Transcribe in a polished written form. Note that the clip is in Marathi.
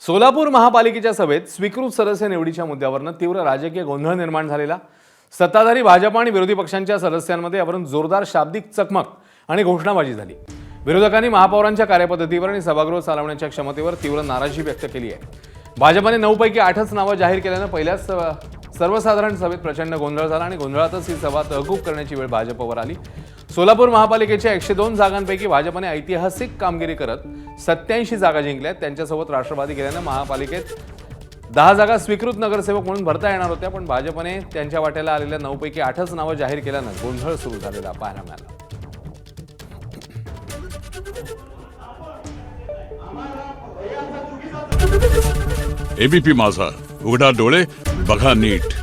सोलापूर महापालिकेच्या सभेत स्वीकृत सदस्य निवडीच्या मुद्द्यावरून तीव्र राजकीय गोंधळ निर्माण झालेला। सत्ताधारी भाजप आणि विरोधी पक्षांच्या सदस्यांमध्ये यावरून जोरदार शाब्दिक चकमक आणि घोषणाबाजी झाली। विरोधकांनी महापौरांच्या कार्यपद्धतीवर आणि सभागृह चालवण्याच्या क्षमतेवर तीव्र नाराजी व्यक्त केली आहे। भाजपने 9 पैकी 8च नावं जाहीर केल्याने पहिल्याच सर्वसाधारण सभेत प्रचंड गोंधळ झाला आणि गोंधळातच ही सभा तहकूब करण्याची वेळ भाजपवर आली। सोलापूर महापालिकेच्या 102 जागांपैकी भाजपने ऐतिहासिक कामगिरी करत 87 जागा जिंकल्या। त्यांच्यासोबत राष्ट्रवादी गेल्याने महापालिकेत 10 जागा स्वीकृत नगरसेवक म्हणून भरता येणार होत्या, पण भाजपने त्यांच्या वाट्याला आलेल्या 9 पैकी 8च नावं जाहीर केल्याने गोंधळ सुरू झालेला पाहायला मिळाला। एबीपी माझा, उघडा डोळे बघा नीट।